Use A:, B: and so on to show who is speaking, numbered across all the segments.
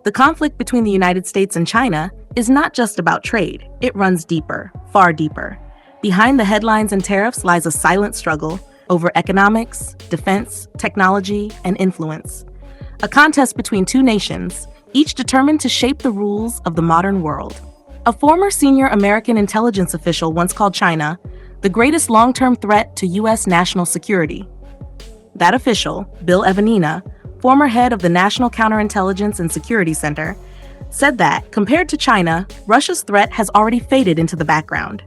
A: The conflict between the United States and China is not just about trade. It runs deeper, far deeper. Behind the headlines and tariffs lies a silent struggle over economics, defense, technology, and influence. A contest between two nations, each determined to shape the rules of the modern world. A former senior American intelligence official once called China the greatest long-term threat to U.S. national security. That official, Bill Evanina, former head of the National Counterintelligence and Security Center, said that, compared to China, Russia's threat has already faded into the background.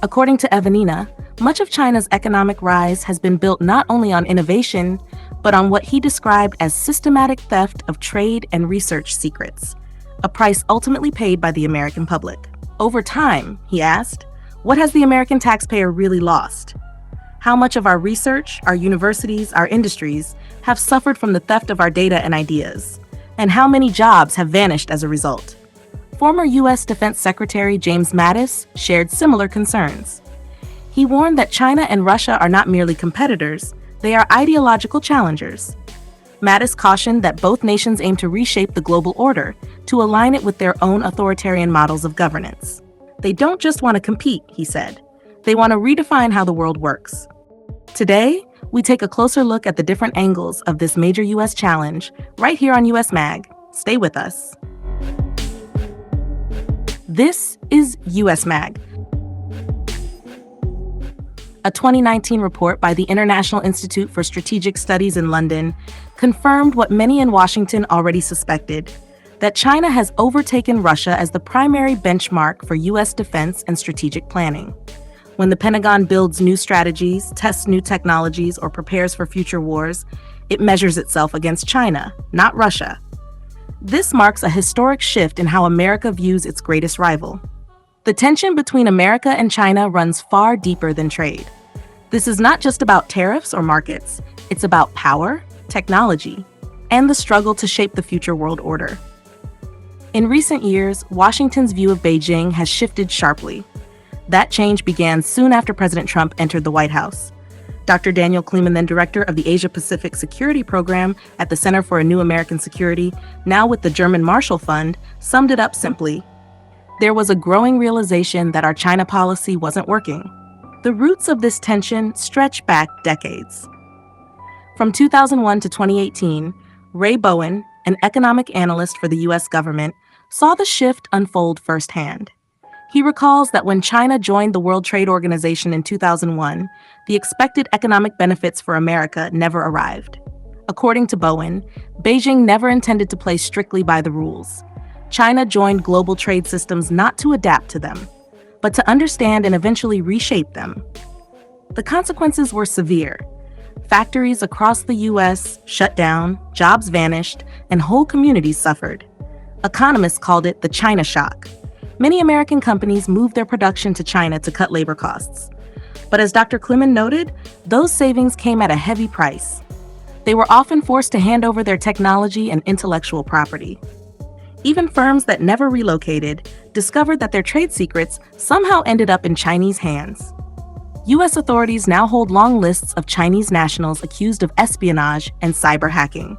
A: According to Evanina, much of China's economic rise has been built not only on innovation, but on what he described as systematic theft of trade and research secrets, a price ultimately paid by the American public. Over time, he asked, what has the American taxpayer really lost? How much of our research, our universities, our industries have suffered from the theft of our data and ideas? And how many jobs have vanished as a result? Former U.S. Defense Secretary James Mattis shared similar concerns. He warned that China and Russia are not merely competitors, they are ideological challengers. Mattis cautioned that both nations aim to reshape the global order to align it with their own authoritarian models of governance. They don't just want to compete, he said. They want to redefine how the world works. Today, we take a closer look at the different angles of this major U.S. challenge right here on USMag. Stay with us. This is USMag. A 2019 report by the International Institute for Strategic Studies in London confirmed what many in Washington already suspected, that China has overtaken Russia as the primary benchmark for U.S. defense and strategic planning. When the Pentagon builds new strategies, tests new technologies, or prepares for future wars, it measures itself against China, not Russia. This marks a historic shift in how America views its greatest rival. The tension between America and China runs far deeper than trade. This is not just about tariffs or markets. It's about power, technology, and the struggle to shape the future world order. In recent years, Washington's view of Beijing has shifted sharply. That change began soon after President Trump entered the White House. Dr. Daniel Kleeman, then director of the Asia-Pacific Security Program at the Center for a New American Security, now with the German Marshall Fund, summed it up simply. There was a growing realization that our China policy wasn't working. The roots of this tension stretch back decades. From 2001 to 2018, Ray Bowen, an economic analyst for the U.S. government, saw the shift unfold firsthand. He recalls that when China joined the World Trade Organization in 2001, the expected economic benefits for America never arrived. According to Bowen, Beijing never intended to play strictly by the rules. China joined global trade systems not to adapt to them, but to understand and eventually reshape them. The consequences were severe. Factories across the U.S. shut down, jobs vanished, and whole communities suffered. Economists called it the China shock. Many American companies moved their production to China to cut labor costs. But as Dr. Kleeman noted, those savings came at a heavy price. They were often forced to hand over their technology and intellectual property. Even firms that never relocated discovered that their trade secrets somehow ended up in Chinese hands. U.S. authorities now hold long lists of Chinese nationals accused of espionage and cyber hacking.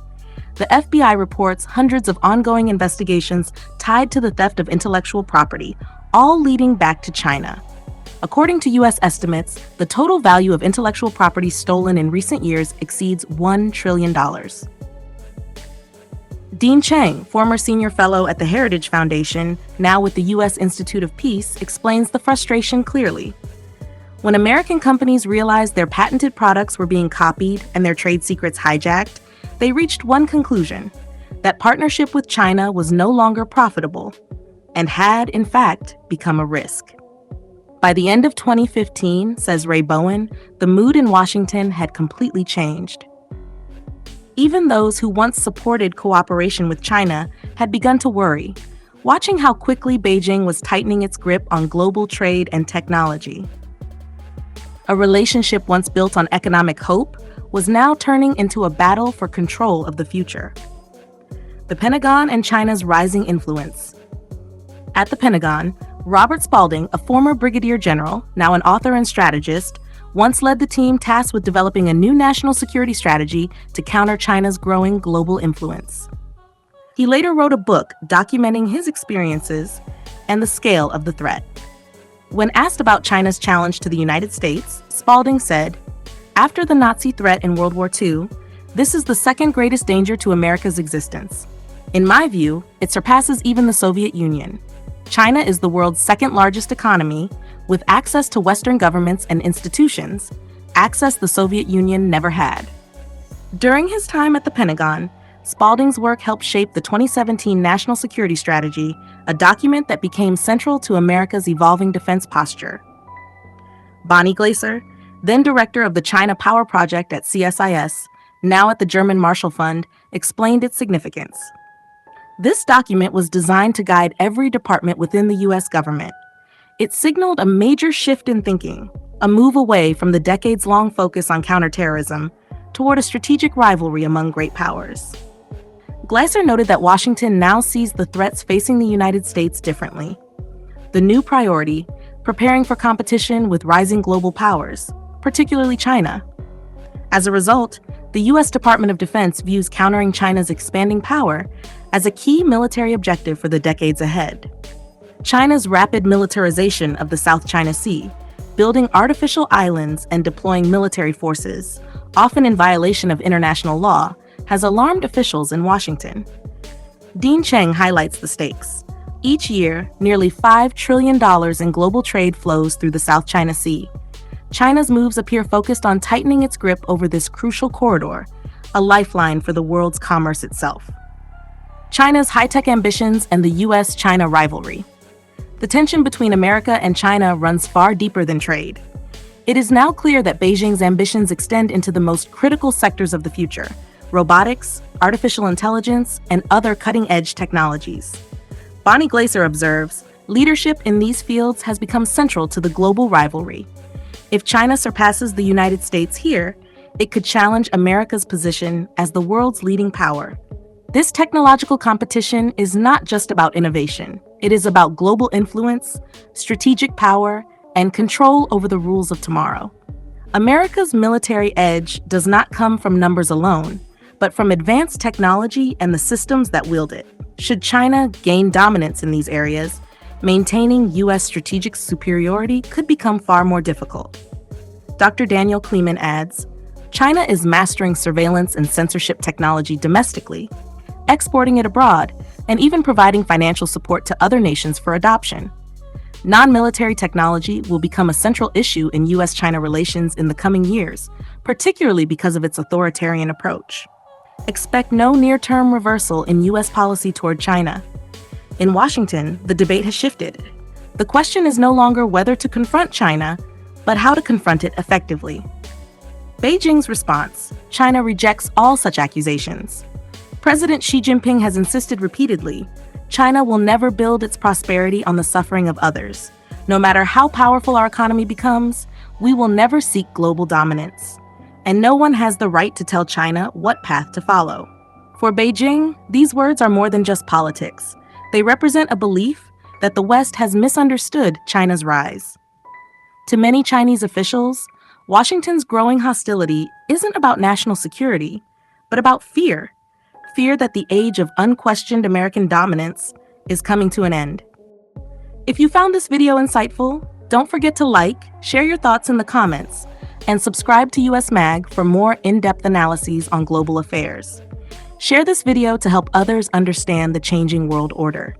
A: The FBI reports hundreds of ongoing investigations tied to the theft of intellectual property, all leading back to China. According to U.S. estimates, the total value of intellectual property stolen in recent years exceeds $1 trillion. Dean Cheng, former senior fellow at the Heritage Foundation, now with the U.S. Institute of Peace, explains the frustration clearly. When American companies realized their patented products were being copied and their trade secrets hijacked, they reached one conclusion: that partnership with China was no longer profitable and had, in fact, become a risk. By the end of 2015, says Ray Bowen, the mood in Washington had completely changed. Even those who once supported cooperation with China had begun to worry, watching how quickly Beijing was tightening its grip on global trade and technology. A relationship once built on economic hope was now turning into a battle for control of the future. The Pentagon and China's rising influence. At the Pentagon, Robert Spalding, a former brigadier general, now an author and strategist, once led the team tasked with developing a new national security strategy to counter China's growing global influence. He later wrote a book documenting his experiences and the scale of the threat. When asked about China's challenge to the United States, Spalding said, "After the Nazi threat in World War II, this is the second greatest danger to America's existence. In my view, it surpasses even the Soviet Union. China is the world's second largest economy, with access to Western governments and institutions, access the Soviet Union never had." During his time at the Pentagon, Spalding's work helped shape the 2017 National Security Strategy, a document that became central to America's evolving defense posture. Bonnie Glaser, then director of the China Power Project at CSIS, now at the German Marshall Fund, explained its significance. This document was designed to guide every department within the U.S. government. It signaled a major shift in thinking, a move away from the decades-long focus on counterterrorism toward a strategic rivalry among great powers. Gleiser noted that Washington now sees the threats facing the United States differently. The new priority, preparing for competition with rising global powers, particularly China. As a result, the U.S. Department of Defense views countering China's expanding power as a key military objective for the decades ahead. China's rapid militarization of the South China Sea, building artificial islands and deploying military forces, often in violation of international law, has alarmed officials in Washington. Dean Cheng highlights the stakes. Each year, nearly $5 trillion in global trade flows through the South China Sea. China's moves appear focused on tightening its grip over this crucial corridor, a lifeline for the world's commerce itself. China's high-tech ambitions and the US-China rivalry. The tension between America and China runs far deeper than trade. It is now clear that Beijing's ambitions extend into the most critical sectors of the future: robotics, artificial intelligence, and other cutting-edge technologies. Bonnie Glaser observes, leadership in these fields has become central to the global rivalry. If China surpasses the United States here, it could challenge America's position as the world's leading power. This technological competition is not just about innovation. It is about global influence, strategic power, and control over the rules of tomorrow. America's military edge does not come from numbers alone, but from advanced technology and the systems that wield it. Should China gain dominance in these areas, maintaining U.S. strategic superiority could become far more difficult. Dr. Daniel Kleeman adds, China is mastering surveillance and censorship technology domestically, exporting it abroad, and even providing financial support to other nations for adoption. Non-military technology will become a central issue in U.S.-China relations in the coming years, particularly because of its authoritarian approach. Expect no near-term reversal in U.S. policy toward China. In Washington, the debate has shifted. The question is no longer whether to confront China, but how to confront it effectively. Beijing's response: China rejects all such accusations. President Xi Jinping has insisted repeatedly, China will never build its prosperity on the suffering of others. No matter how powerful our economy becomes, we will never seek global dominance. And no one has the right to tell China what path to follow. For Beijing, these words are more than just politics. They represent a belief that the West has misunderstood China's rise. To many Chinese officials, Washington's growing hostility isn't about national security, but about fear. Fear that the age of unquestioned American dominance is coming to an end. If you found this video insightful, don't forget to like, share your thoughts in the comments, and subscribe to USMag for more in-depth analyses on global affairs. Share this video to help others understand the changing world order.